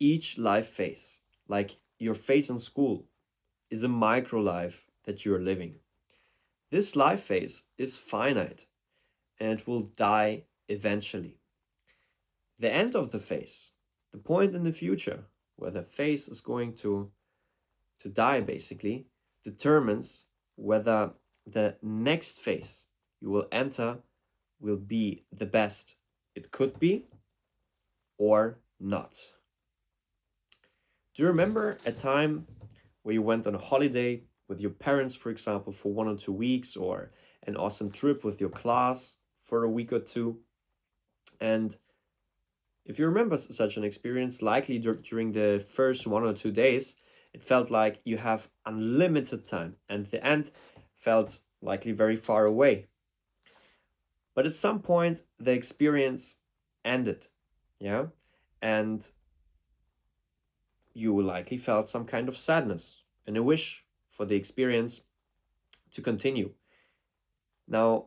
Each life phase, like your phase in school, is a micro life that you are living. This life phase is finite and it will die eventually. The end of the phase, the point in the future where the phase is going to die basically, determines whether the next phase you will enter will be the best it could be or not. Do you remember a time where you went on a holiday with your parents, for example, for 1 or 2 weeks, or an awesome trip with your class for a week or two? And if you remember such an experience, likely during the first 1 or 2 days, it felt like you have unlimited time, and the end felt likely very far away. But at some point, the experience ended, yeah? And you likely felt some kind of sadness and a wish for the experience to continue. Now,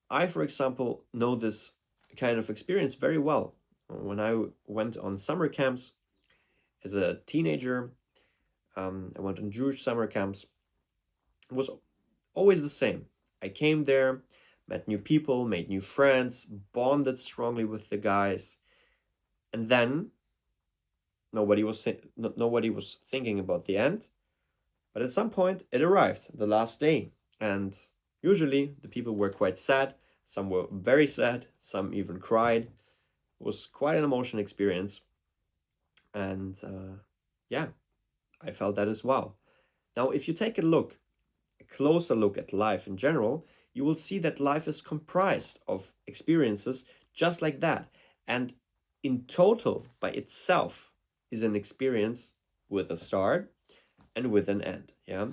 I, for example, know this kind of experience very well. When I went on summer camps as a teenager, I went on Jewish summer camps. It was always the same. I came there, met new people, made new friends, bonded strongly with the guys, and then nobody was thinking about the end. But at some point, it arrived, the last day, and usually the people were quite sad. Some were very sad. Some even cried. It was quite an emotional experience, and yeah, I felt that as well. Now, if you take a closer look at life in general, you will see that life is comprised of experiences just like that. And in total, by itself, is an experience with a start and with an end. Yeah.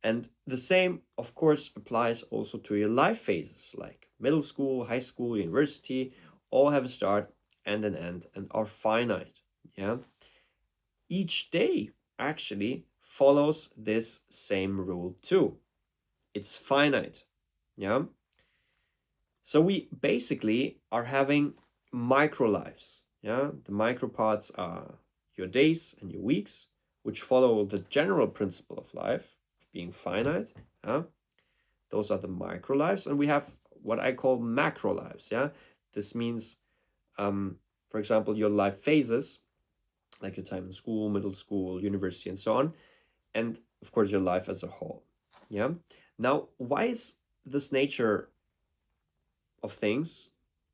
And the same, of course, applies also to your life phases like middle school, high school, university, all have a start and an end and are finite. Yeah. Each day actually follows this same rule too. It's finite. Yeah. So we basically are having micro lives. Yeah. The micro parts are your days and your weeks, which follow the general principle of life, of being finite. Yeah. Those are the micro lives. And we have what I call macro lives. Yeah. This means, for example, your life phases, like your time in school, middle school, university, and so on. And of course, your life as a whole. Yeah. Now, why is this nature of things,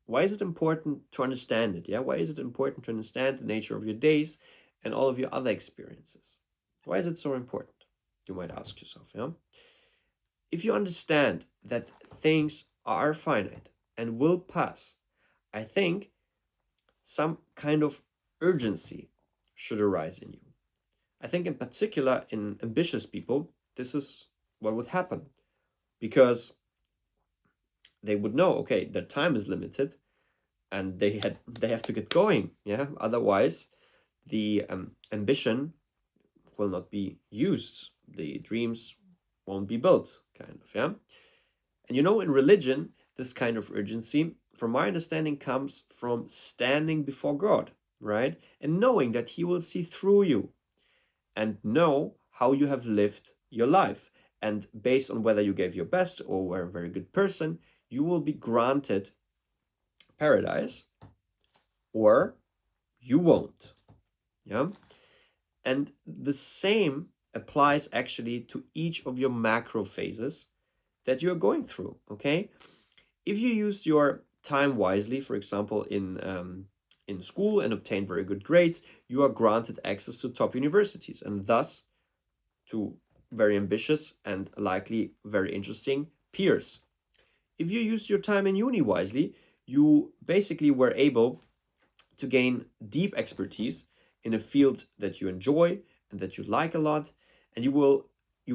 why is it important to understand it? Yeah, why is it important to understand the nature of your days and all of your other experiences? Why is it so important? You might ask yourself. Yeah, if you understand that things are finite and will pass, I think some kind of urgency should arise in you. I think in particular in ambitious people, this is what would happen because they would know, okay, their time is limited and they have to get going. Yeah, otherwise the ambition will not be used, the dreams won't be built, kind of. Yeah. And in religion, this kind of urgency, from my understanding, comes from standing before God, right, and knowing that he will see through you and know how you have lived your life, and based on whether you gave your best or were a very good person, you will be granted paradise or you won't. Yeah. And the same applies actually to each of your macro phases that you're going through. Okay. If you used your time wisely, for example, in school and obtained very good grades, you are granted access to top universities and thus to very ambitious and likely very interesting peers. If you used your time in uni wisely, you basically were able to gain deep expertise in a field that you enjoy and that you like a lot, and you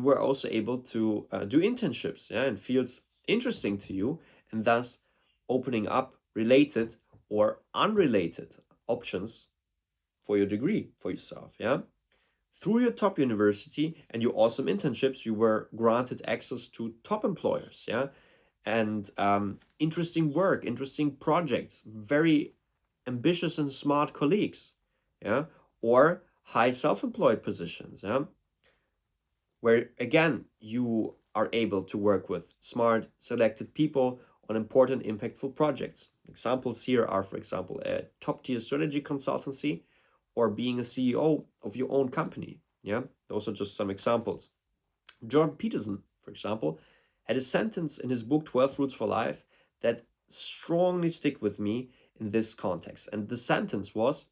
were also able to do internships, yeah, in fields interesting to you, and thus opening up related or unrelated options for your degree for yourself. Yeah, through your top university and your awesome internships, you were granted access to top employers. Yeah, and interesting work, interesting projects, very ambitious and smart colleagues. Yeah, or high self-employed positions, where again you are able to work with smart, selected people on important, impactful projects. Examples here are, for example, a top-tier strategy consultancy or being a CEO of your own company. Yeah, those are just some examples. Jordan Peterson, for example, had a sentence in his book 12 Rules for Life that strongly stick with me in this context. And the sentence was,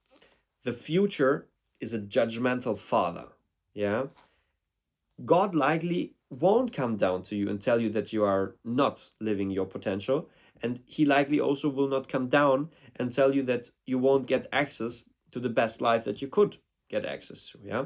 the future is a judgmental father. Yeah. God likely won't come down to you and tell you that you are not living your potential. And he likely also will not come down and tell you that you won't get access to the best life that you could get access to. Yeah.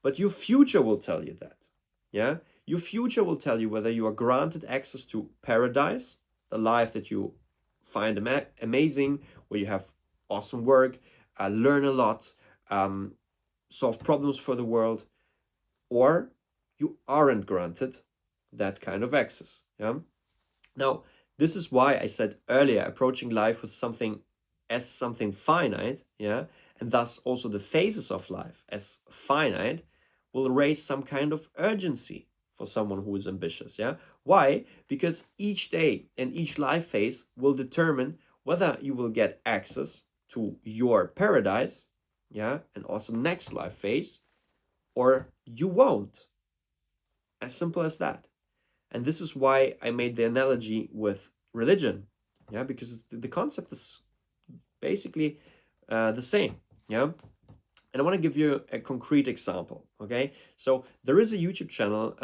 But your future will tell you that. Yeah. Your future will tell you whether you are granted access to paradise, the life that you find amazing, where you have awesome work, learn a lot, um, solve problems for the world, or you aren't granted that kind of access. Yeah. Now, this is why I said earlier, approaching life with something as something finite, yeah, and thus also the phases of life as finite, will raise some kind of urgency for someone who is ambitious. Yeah. Why? Because each day and each life phase will determine whether you will get access to your paradise, yeah, and also next life phase, or you won't. As simple as that. And this is why I made the analogy with religion. Yeah, because the concept is basically the same. Yeah. And I want to give you a concrete example. Okay. So there is a YouTube channel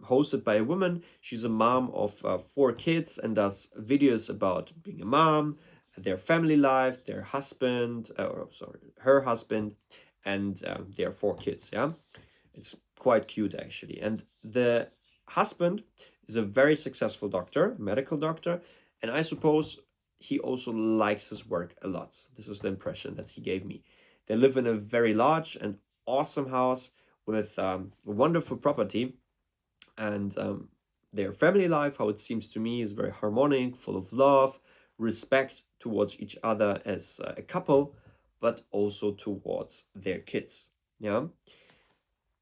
hosted by a woman. She's a mom of 4 kids and does videos about being a mom, their family life, their husband, or sorry, her husband, and their 4 kids. Yeah. It's quite cute actually. And the husband is a very successful doctor, medical doctor, and I suppose he also likes his work a lot. This is the impression that he gave me. They live in a very large and awesome house with a wonderful property, and their family life, how it seems to me, is very harmonic, full of love, respect towards each other as a couple, but also towards their kids. Yeah.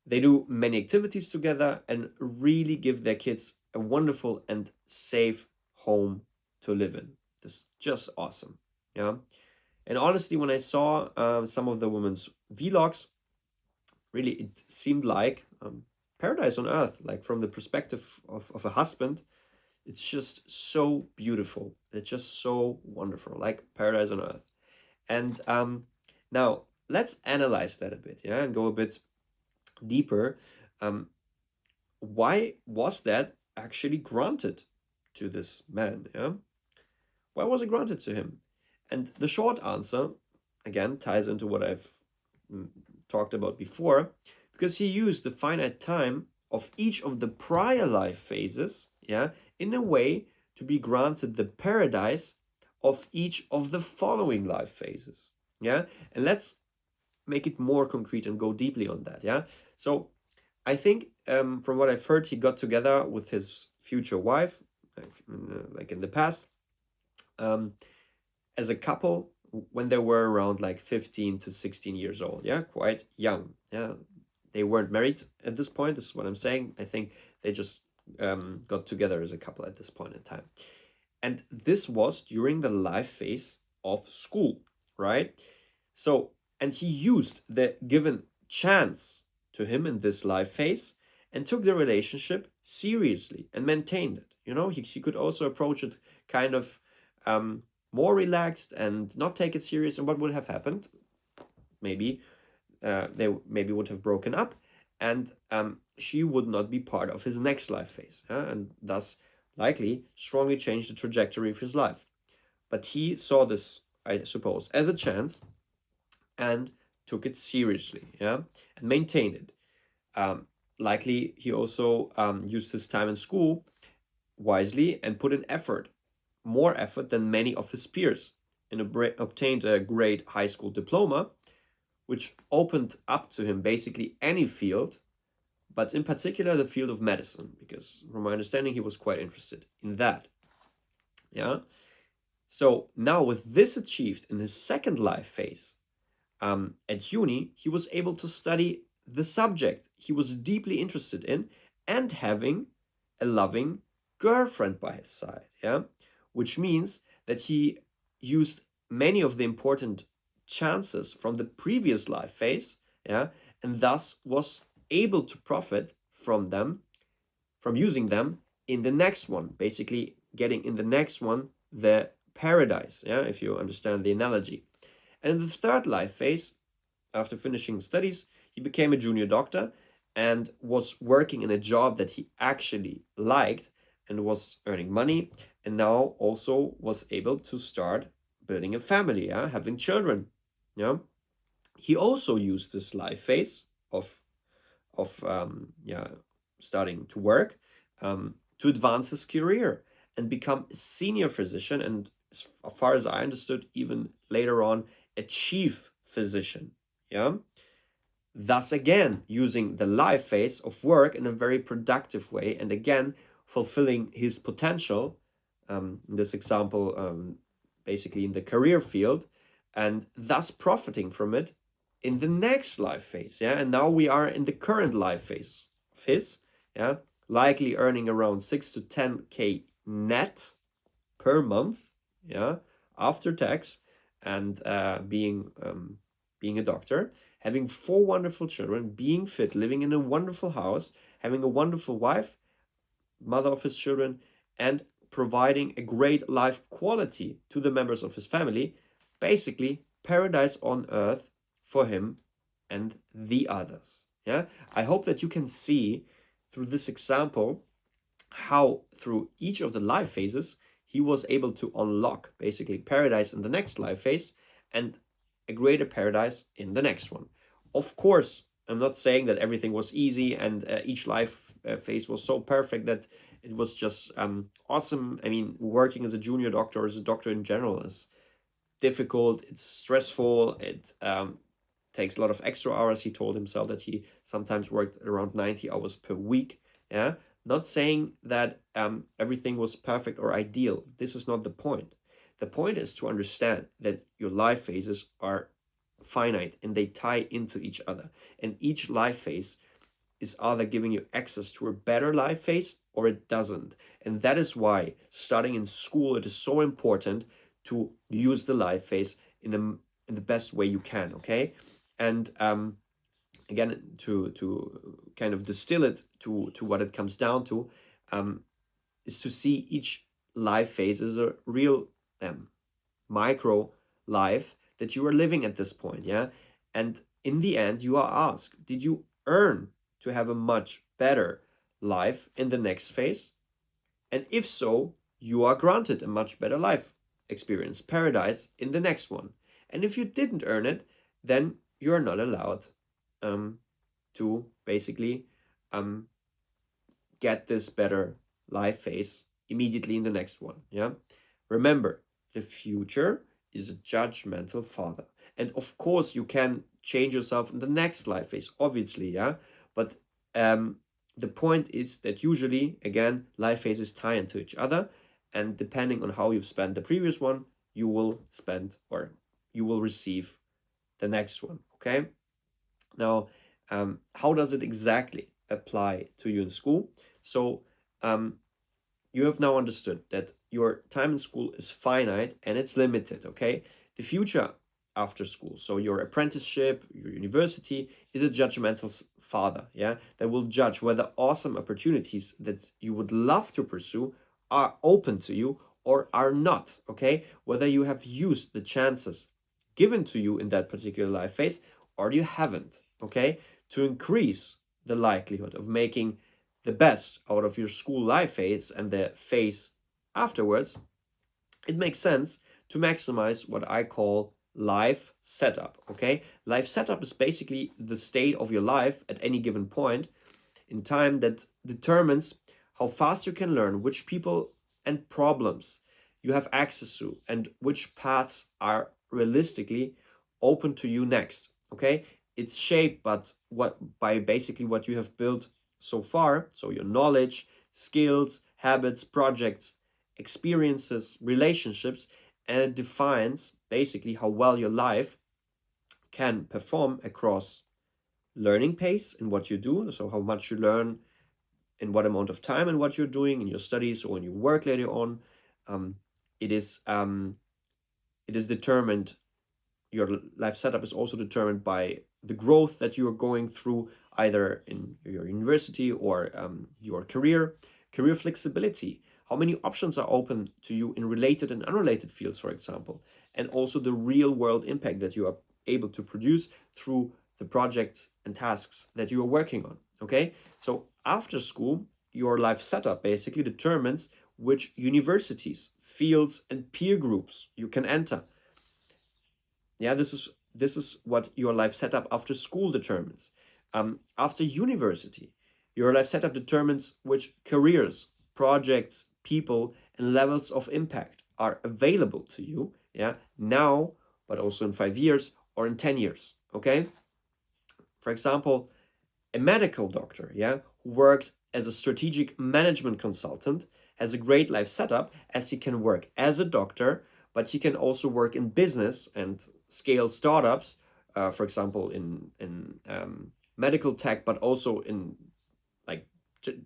They do many activities together and really give their kids a wonderful and safe home to live in. This is just awesome. Yeah. And honestly, when I saw some of the women's vlogs, really it seemed like paradise on earth. Like from the perspective of a husband, it's just so beautiful. It's just so wonderful, like paradise on earth. And now let's analyze that a bit, yeah, and go a bit deeper. Um, why was that actually granted to this man? Yeah, why was it granted to him? And the short answer, again, ties into what I've mm, talked about before, because he used the finite time of each of the prior life phases, yeah, in a way to be granted the paradise of each of the following life phases. Yeah, and let's make it more concrete and go deeply on that. Yeah, so I think from what I've heard, he got together with his future wife, like in the past, um, as a couple when they were around like 15 to 16 years old. Yeah, quite young. Yeah, they weren't married at this point. This is what I'm saying. I think they just got together as a couple at this point in time. And this was during the life phase of school, right? So, and he used the given chance to him in this life phase and took the relationship seriously and maintained it. You know, he could also approach it kind of more relaxed and not take it serious. And what would have happened? Maybe they maybe would have broken up, and she would not be part of his next life phase, and thus likely strongly change the trajectory of his life. But he saw this, I suppose, as a chance and took it seriously, yeah, and maintained it. Um, Likely, he also used his time in school wisely and put in effort, more effort than many of his peers, and obtained a great high school diploma, which opened up to him basically any field, but in particular the field of medicine, because from my understanding, he was quite interested in that. Yeah. So now with this achieved in his second life phase, at uni, he was able to study the subject he was deeply interested in and having a loving girlfriend by his side. Yeah, which means that he used many of the important chances from the previous life phase. Yeah, and thus was able to profit from them, from using them in the next one, basically getting in the next one the paradise. Yeah, if you understand the analogy. And in the third life phase, after finishing studies, he became a junior doctor and was working in a job that he actually liked and was earning money, and now also was able to start building a family, yeah, having children. Yeah. He also used this life phase of yeah, starting to work, to advance his career and become a senior physician, and as far as I understood, even later on, a chief physician. Yeah. Thus, again, using the life phase of work in a very productive way, and again, fulfilling his potential, in this example, basically in the career field, and thus profiting from it in the next life phase. Yeah, and now we are in the current life phase of his, yeah, likely earning around 6 to 10K net per month, yeah, after tax, and being a doctor, having four wonderful children, being fit, living in a wonderful house, having a wonderful wife, mother of his children, and providing a great life quality to the members of his family. Basically, paradise on earth for him and the others. Yeah, I hope that you can see through this example how through each of the life phases he was able to unlock basically paradise in the next life phase and a greater paradise in the next one. Of course, I'm not saying that everything was easy and each life phase was so perfect that it was just awesome. I mean, working as a junior doctor or as a doctor in general is difficult, it's stressful, it takes a lot of extra hours. He told himself that he sometimes worked around 90 hours per week. Yeah, not saying that everything was perfect or ideal. This is not the point. The point is to understand that your life phases are finite and they tie into each other. And each life phase is either giving you access to a better life phase or it doesn't. And that is why starting in school, it is so important to use the life phase in the best way you can, okay? And again, to kind of distill it to what it comes down to, um, is to see each life phase as a real micro life that you are living at this point, yeah? And in the end, you are asked, did you earn to have a much better life in the next phase? And if so, you are granted a much better life experience, paradise, in the next one. And if you didn't earn it, then you are not allowed um, to basically um, get this better life phase immediately in the next one. Yeah. Remember, the future is a judgmental father. And of course, you can change yourself in the next life phase, obviously. Yeah. But um, the point is that usually, again, life phases tie into each other. And depending on how you've spent the previous one, you will spend or you will receive the next one. Okay. Now, how does it exactly apply to you in school? So, um, you have now understood that your time in school is finite and it's limited, okay? The future after school, so your apprenticeship, your university, is a judgmental father, yeah, that will judge whether awesome opportunities that you would love to pursue are open to you or are not, okay? Whether you have used the chances given to you in that particular life phase or you haven't, okay? To increase the likelihood of making the best out of your school life phase and the phase afterwards, it makes sense to maximize what I call life setup. Okay, life setup is basically the state of your life at any given point in time that determines how fast you can learn, which people and problems you have access to, and which paths are realistically open to you next. Okay, it's shaped but what by basically what you have built so far, so your knowledge, skills, habits, projects, experiences, relationships, and it defines basically how well your life can perform across learning pace in what you do, so how much you learn in what amount of time and what you're doing in your studies or in your work later on. Um, it is determined. Your life setup is also determined by the growth that you are going through, either in your university or your career flexibility. How many options are open to you in related and unrelated fields, for example, and also the real world impact that you are able to produce through the projects and tasks that you are working on. Okay, so after school, your life setup basically determines which universities, fields, and peer groups you can enter. Yeah, this is what your life setup after school determines. After university, your life setup determines which careers, projects, people, and levels of impact are available to you. Yeah, now, but also in 5 years or in 10 years. Okay. For example, a medical doctor, yeah, who worked as a strategic management consultant, has a great life setup, as he can work as a doctor, but he can also work in business and scale startups, for example, in medical tech, but also in like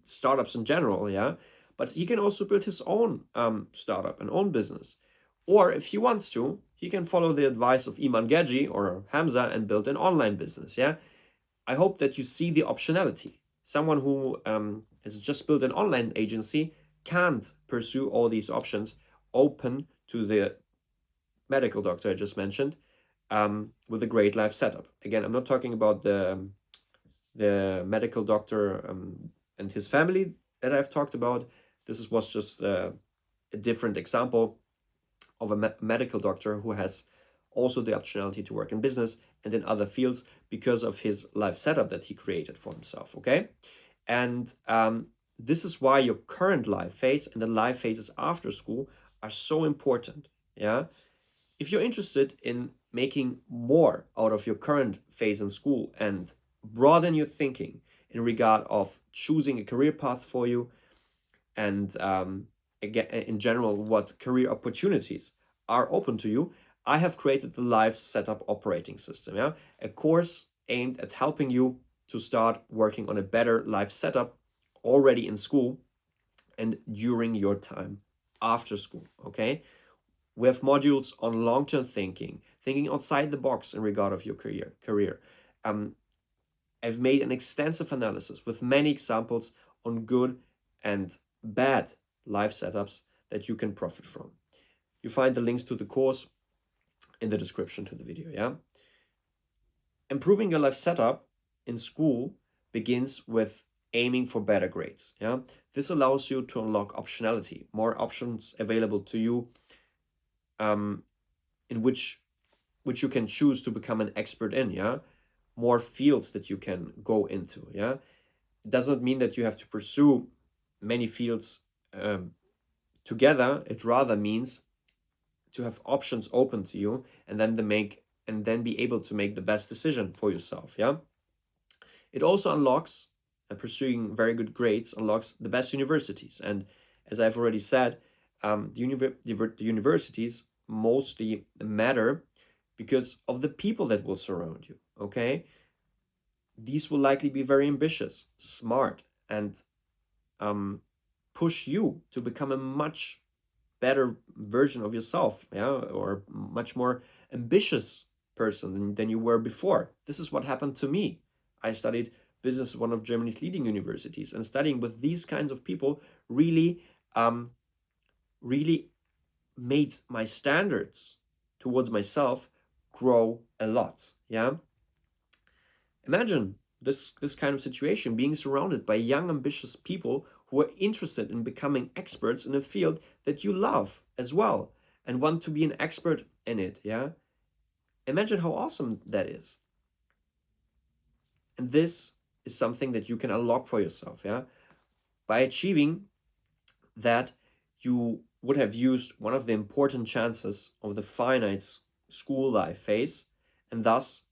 startups in general, yeah. But he can also build his own startup and own business. Or if he wants to, he can follow the advice of Iman Geji or Hamza and build an online business, yeah. I hope that you see the optionality. Someone who has just built an online agency can't pursue all these options open to the medical doctor I just mentioned, with a great life setup. Again, I'm not talking about the medical doctor and his family that I've talked about. Was just a different example of a medical doctor who has also the optionality to work in business and in other fields because of his life setup that he created for himself. Okay, and this is why your current life phase and the life phases after school are so important. Yeah, if you're interested in making more out of your current phase in school and broaden your thinking in regard of choosing a career path for you, and again, in general, what career opportunities are open to you, I have created the Life Setup Operating System. Yeah, a course aimed at helping you to start working on a better life setup already in school and during your time after school. Okay, we have modules on long-term thinking outside the box in regard of your career. Um, I've made an extensive analysis with many examples on good and bad live setups that you can profit from. You find the links to the course in the description to the video. Yeah. Improving your life setup in school begins with aiming for better grades. Yeah. This allows you to unlock optionality, more options available to you, um, in which you can choose to become an expert in. Yeah. More fields that you can go into. Yeah. It does not mean that you have to pursue many fields together. It rather means to have options open to you and then be able to make the best decision for yourself. Yeah. It also unlocks, pursuing very good grades unlocks the best universities. And as I've already said, the universities mostly matter because of the people that will surround you. Okay. These will likely be very ambitious, smart, and um, push you to become a much better version of yourself, yeah, or much more ambitious person than you were before. This is what happened to me. I studied business at one of Germany's leading universities, and studying with these kinds of people um, really made my standards towards myself grow a lot. Yeah. Imagine this kind of situation, being surrounded by young, ambitious people who are interested in becoming experts in a field that you love as well and want to be an expert in it. Yeah. Imagine how awesome that is. And this is something that you can unlock for yourself. Yeah. By achieving that, you would have used one of the important chances of the finite school life phase and thus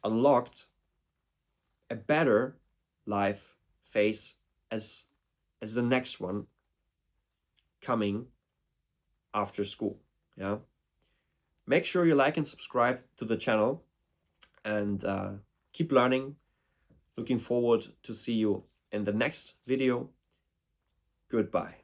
unlocked a better life phase as the next one coming after school. Yeah. Make sure you like and subscribe to the channel. and keep learning. Looking forward to see you in the next video. Goodbye.